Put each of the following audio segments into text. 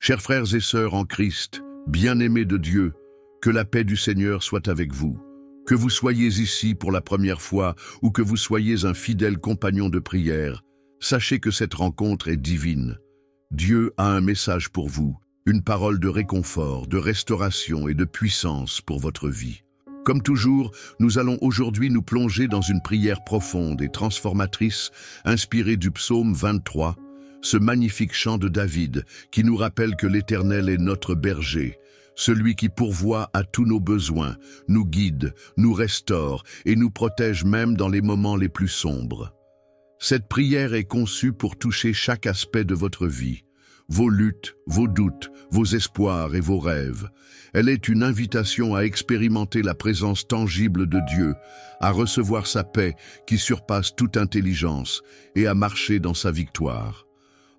Chers frères et sœurs en Christ, bien-aimés de Dieu, que la paix du Seigneur soit avec vous. Que vous soyez ici pour la première fois ou que vous soyez un fidèle compagnon de prière, sachez que cette rencontre est divine. Dieu a un message pour vous, une parole de réconfort, de restauration et de puissance pour votre vie. Comme toujours, nous allons aujourd'hui nous plonger dans une prière profonde et transformatrice, inspirée du psaume 23, ce magnifique chant de David qui nous rappelle que l'Éternel est notre berger, celui qui pourvoit à tous nos besoins, nous guide, nous restaure et nous protège même dans les moments les plus sombres. Cette prière est conçue pour toucher chaque aspect de votre vie, vos luttes, vos doutes, vos espoirs et vos rêves. Elle est une invitation à expérimenter la présence tangible de Dieu, à recevoir sa paix qui surpasse toute intelligence et à marcher dans sa victoire.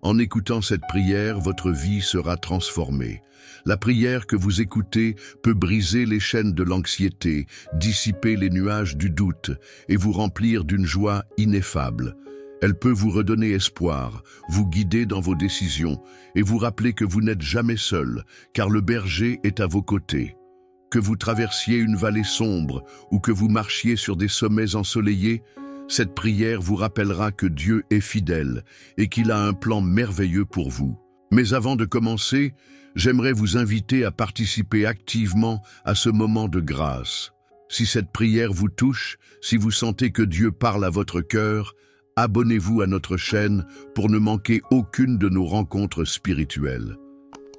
En écoutant cette prière, votre vie sera transformée. La prière que vous écoutez peut briser les chaînes de l'anxiété, dissiper les nuages du doute et vous remplir d'une joie ineffable. Elle peut vous redonner espoir, vous guider dans vos décisions et vous rappeler que vous n'êtes jamais seul, car le berger est à vos côtés. Que vous traversiez une vallée sombre ou que vous marchiez sur des sommets ensoleillés, cette prière vous rappellera que Dieu est fidèle et qu'il a un plan merveilleux pour vous. Mais avant de commencer, j'aimerais vous inviter à participer activement à ce moment de grâce. Si cette prière vous touche, si vous sentez que Dieu parle à votre cœur, abonnez-vous à notre chaîne pour ne manquer aucune de nos rencontres spirituelles.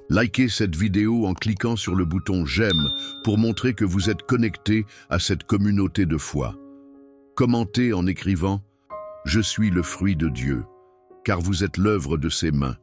Likez cette vidéo en cliquant sur le bouton « J'aime » pour montrer que vous êtes connecté à cette communauté de foi. Commentez en écrivant « Je suis le fruit de Dieu », car vous êtes l'œuvre de ses mains,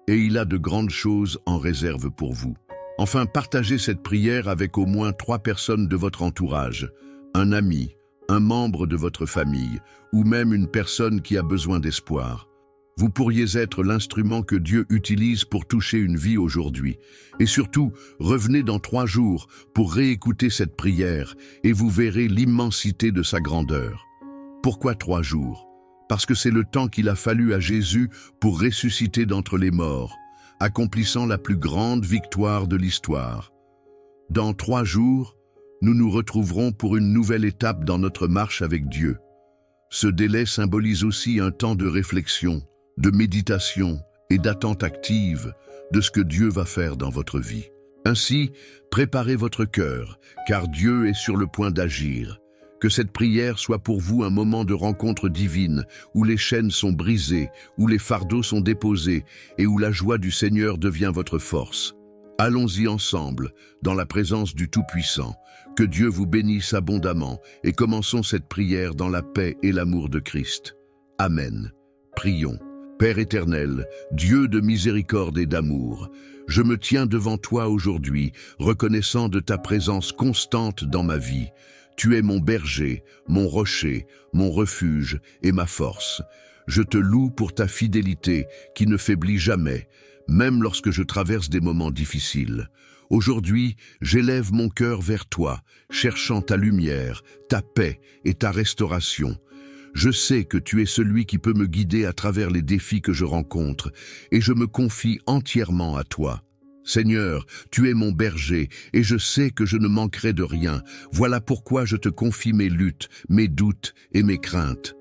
et il a de grandes choses en réserve pour vous. Enfin, partagez cette prière avec au moins 3 personnes de votre entourage, un ami, un membre de votre famille, ou même une personne qui a besoin d'espoir. Vous pourriez être l'instrument que Dieu utilise pour toucher une vie aujourd'hui. Et surtout, revenez dans 3 jours pour réécouter cette prière et vous verrez l'immensité de sa grandeur. Pourquoi 3 jours? Parce que c'est le temps qu'il a fallu à Jésus pour ressusciter d'entre les morts, accomplissant la plus grande victoire de l'histoire. Dans 3 jours, nous nous retrouverons pour une nouvelle étape dans notre marche avec Dieu. Ce délai symbolise aussi un temps de réflexion, de méditation et d'attente active de ce que Dieu va faire dans votre vie. Ainsi, préparez votre cœur, car Dieu est sur le point d'agir. Que cette prière soit pour vous un moment de rencontre divine, où les chaînes sont brisées, où les fardeaux sont déposés et où la joie du Seigneur devient votre force. Allons-y ensemble, dans la présence du Tout-Puissant. Que Dieu vous bénisse abondamment et commençons cette prière dans la paix et l'amour de Christ. Amen. Prions. Père éternel, Dieu de miséricorde et d'amour, je me tiens devant toi aujourd'hui, reconnaissant de ta présence constante dans ma vie. Tu es mon berger, mon rocher, mon refuge et ma force. Je te loue pour ta fidélité qui ne faiblit jamais, même lorsque je traverse des moments difficiles. Aujourd'hui, j'élève mon cœur vers toi, cherchant ta lumière, ta paix et ta restauration. Je sais que tu es celui qui peut me guider à travers les défis que je rencontre, et je me confie entièrement à toi. Seigneur, tu es mon berger, et je sais que je ne manquerai de rien. Voilà pourquoi je te confie mes luttes, mes doutes et mes craintes.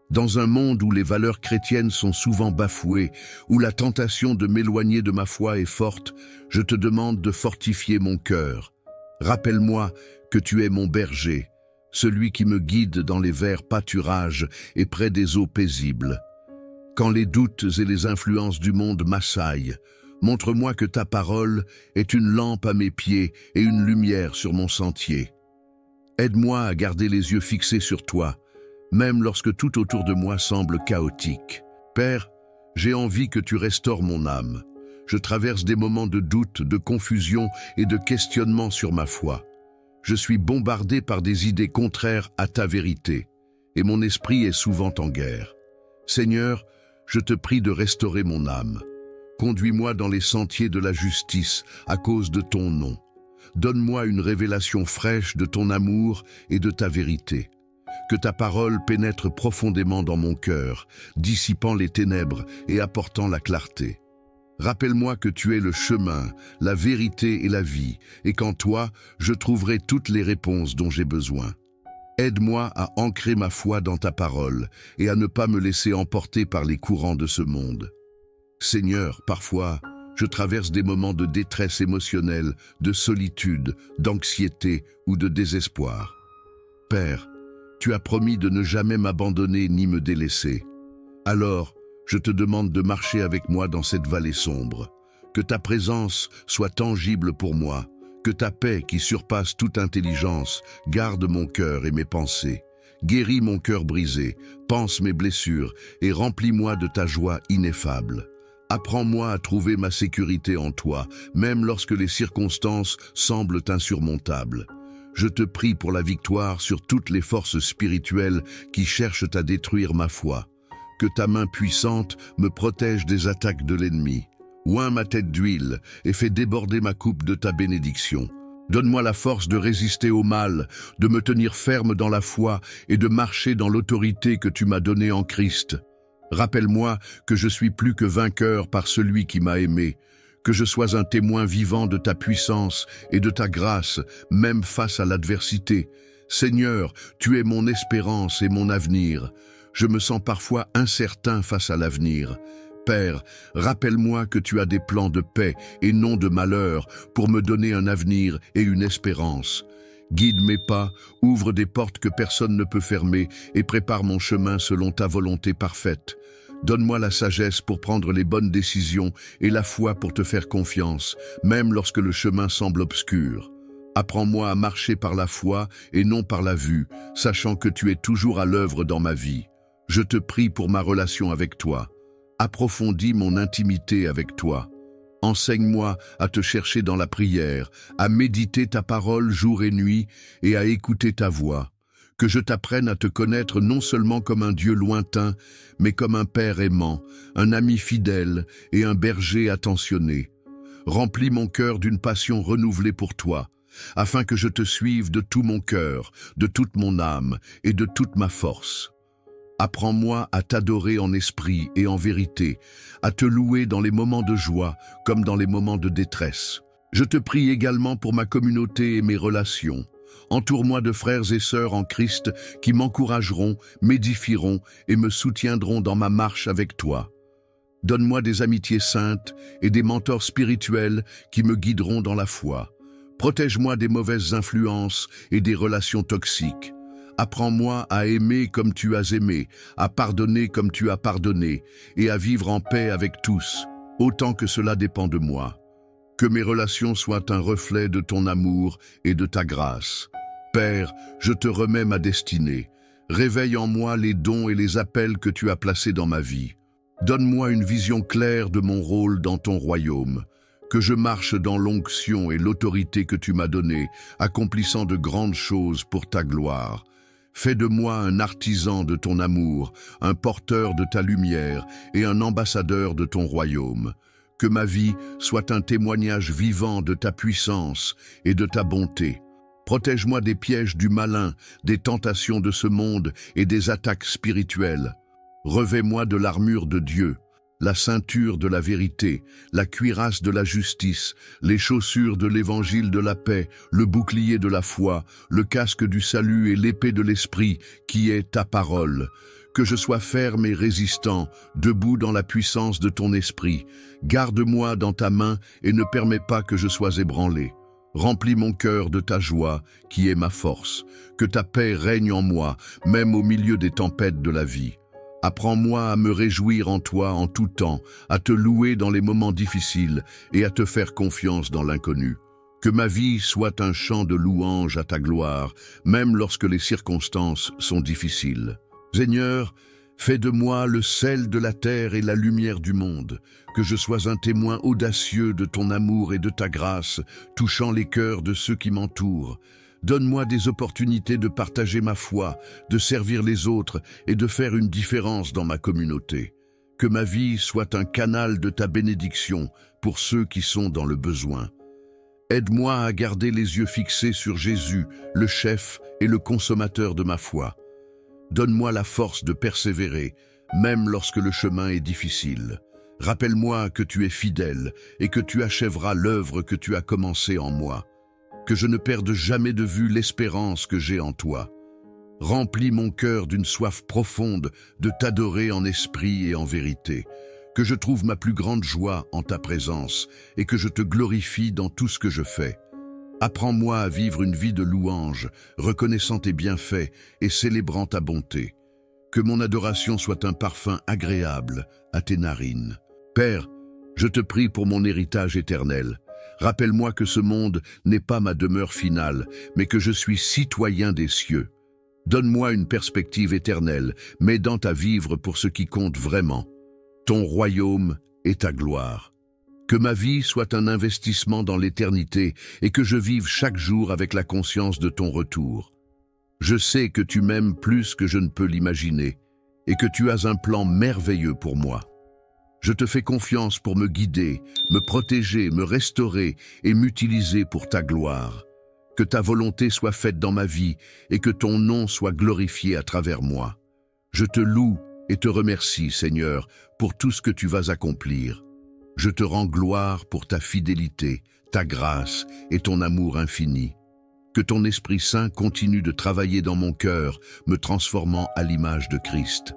Dans un monde où les valeurs chrétiennes sont souvent bafouées, où la tentation de m'éloigner de ma foi est forte, je te demande de fortifier mon cœur. Rappelle-moi que tu es mon berger, celui qui me guide dans les verts pâturages et près des eaux paisibles. Quand les doutes et les influences du monde m'assaillent, montre-moi que ta parole est une lampe à mes pieds et une lumière sur mon sentier. Aide-moi à garder les yeux fixés sur toi, même lorsque tout autour de moi semble chaotique. Père, j'ai envie que tu restaures mon âme. Je traverse des moments de doute, de confusion et de questionnement sur ma foi. Je suis bombardé par des idées contraires à ta vérité, et mon esprit est souvent en guerre. Seigneur, je te prie de restaurer mon âme. Conduis-moi dans les sentiers de la justice à cause de ton nom. Donne-moi une révélation fraîche de ton amour et de ta vérité. Que ta parole pénètre profondément dans mon cœur, dissipant les ténèbres et apportant la clarté. Rappelle-moi que tu es le chemin, la vérité et la vie, et qu'en toi, je trouverai toutes les réponses dont j'ai besoin. Aide-moi à ancrer ma foi dans ta parole et à ne pas me laisser emporter par les courants de ce monde. Seigneur, parfois, je traverse des moments de détresse émotionnelle, de solitude, d'anxiété ou de désespoir. Père, tu as promis de ne jamais m'abandonner ni me délaisser. Alors, je te demande de marcher avec moi dans cette vallée sombre. Que ta présence soit tangible pour moi, que ta paix qui surpasse toute intelligence garde mon cœur et mes pensées. Guéris mon cœur brisé, panse mes blessures et remplis-moi de ta joie ineffable. Apprends-moi à trouver ma sécurité en toi, même lorsque les circonstances semblent insurmontables. Je te prie pour la victoire sur toutes les forces spirituelles qui cherchent à détruire ma foi. Que ta main puissante me protège des attaques de l'ennemi. Oins ma tête d'huile et fais déborder ma coupe de ta bénédiction. Donne-moi la force de résister au mal, de me tenir ferme dans la foi et de marcher dans l'autorité que tu m'as donnée en Christ. Rappelle-moi que je suis plus que vainqueur par celui qui m'a aimé, que je sois un témoin vivant de ta puissance et de ta grâce, même face à l'adversité. Seigneur, tu es mon espérance et mon avenir. Je me sens parfois incertain face à l'avenir. Père, rappelle-moi que tu as des plans de paix et non de malheur pour me donner un avenir et une espérance. Guide mes pas, ouvre des portes que personne ne peut fermer et prépare mon chemin selon ta volonté parfaite. Donne-moi la sagesse pour prendre les bonnes décisions et la foi pour te faire confiance, même lorsque le chemin semble obscur. Apprends-moi à marcher par la foi et non par la vue, sachant que tu es toujours à l'œuvre dans ma vie. Je te prie pour ma relation avec toi. Approfondis mon intimité avec toi. Enseigne-moi à te chercher dans la prière, à méditer ta parole jour et nuit et à écouter ta voix. Que je t'apprenne à te connaître non seulement comme un Dieu lointain, mais comme un Père aimant, un ami fidèle et un berger attentionné. Remplis mon cœur d'une passion renouvelée pour toi, afin que je te suive de tout mon cœur, de toute mon âme et de toute ma force. Apprends-moi à t'adorer en esprit et en vérité, à te louer dans les moments de joie comme dans les moments de détresse. Je te prie également pour ma communauté et mes relations. Entoure-moi de frères et sœurs en Christ qui m'encourageront, m'édifieront et me soutiendront dans ma marche avec toi. Donne-moi des amitiés saintes et des mentors spirituels qui me guideront dans la foi. Protège-moi des mauvaises influences et des relations toxiques. Apprends-moi à aimer comme tu as aimé, à pardonner comme tu as pardonné, et à vivre en paix avec tous, autant que cela dépend de moi. Que mes relations soient un reflet de ton amour et de ta grâce. Père, je te remets ma destinée. Réveille en moi les dons et les appels que tu as placés dans ma vie. Donne-moi une vision claire de mon rôle dans ton royaume. Que je marche dans l'onction et l'autorité que tu m'as donnée, accomplissant de grandes choses pour ta gloire. Fais de moi un artisan de ton amour, un porteur de ta lumière et un ambassadeur de ton royaume. Que ma vie soit un témoignage vivant de ta puissance et de ta bonté. Protège-moi des pièges du malin, des tentations de ce monde et des attaques spirituelles. Revêt-moi de l'armure de Dieu, la ceinture de la vérité, la cuirasse de la justice, les chaussures de l'évangile de la paix, le bouclier de la foi, le casque du salut et l'épée de l'esprit, qui est ta parole. Que je sois ferme et résistant, debout dans la puissance de ton esprit. Garde-moi dans ta main et ne permets pas que je sois ébranlé. Remplis mon cœur de ta joie, qui est ma force. Que ta paix règne en moi, même au milieu des tempêtes de la vie. Apprends-moi à me réjouir en toi en tout temps, à te louer dans les moments difficiles et à te faire confiance dans l'inconnu. Que ma vie soit un chant de louange à ta gloire, même lorsque les circonstances sont difficiles. Seigneur, fais de moi le sel de la terre et la lumière du monde, que je sois un témoin audacieux de ton amour et de ta grâce, touchant les cœurs de ceux qui m'entourent. Donne-moi des opportunités de partager ma foi, de servir les autres et de faire une différence dans ma communauté. Que ma vie soit un canal de ta bénédiction pour ceux qui sont dans le besoin. Aide-moi à garder les yeux fixés sur Jésus, le chef et le consommateur de ma foi. Donne-moi la force de persévérer, même lorsque le chemin est difficile. Rappelle-moi que tu es fidèle et que tu achèveras l'œuvre que tu as commencée en moi. Que je ne perde jamais de vue l'espérance que j'ai en toi. Remplis mon cœur d'une soif profonde de t'adorer en esprit et en vérité. Que je trouve ma plus grande joie en ta présence et que je te glorifie dans tout ce que je fais. Apprends-moi à vivre une vie de louange, reconnaissant tes bienfaits et célébrant ta bonté. Que mon adoration soit un parfum agréable à tes narines. Père, je te prie pour mon héritage éternel. Rappelle-moi que ce monde n'est pas ma demeure finale, mais que je suis citoyen des cieux. Donne-moi une perspective éternelle, m'aidant à vivre pour ce qui compte vraiment. Ton royaume et ta gloire. Que ma vie soit un investissement dans l'éternité et que je vive chaque jour avec la conscience de ton retour. Je sais que tu m'aimes plus que je ne peux l'imaginer et que tu as un plan merveilleux pour moi. Je te fais confiance pour me guider, me protéger, me restaurer et m'utiliser pour ta gloire. Que ta volonté soit faite dans ma vie et que ton nom soit glorifié à travers moi. Je te loue et te remercie, Seigneur, pour tout ce que tu vas accomplir. Je te rends gloire pour ta fidélité, ta grâce et ton amour infini. Que ton Esprit Saint continue de travailler dans mon cœur, me transformant à l'image de Christ.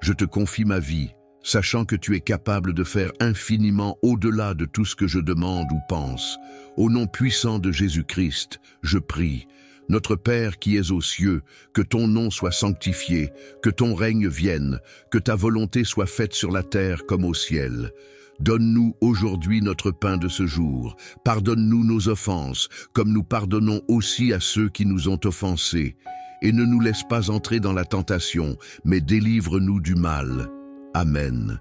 Je te confie ma vie, sachant que tu es capable de faire infiniment au-delà de tout ce que je demande ou pense. Au nom puissant de Jésus-Christ, je prie. Notre Père qui es aux cieux, que ton nom soit sanctifié, que ton règne vienne, que ta volonté soit faite sur la terre comme au ciel. Donne-nous aujourd'hui notre pain de ce jour. Pardonne-nous nos offenses, comme nous pardonnons aussi à ceux qui nous ont offensés. Et ne nous laisse pas entrer dans la tentation, mais délivre-nous du mal. Amen.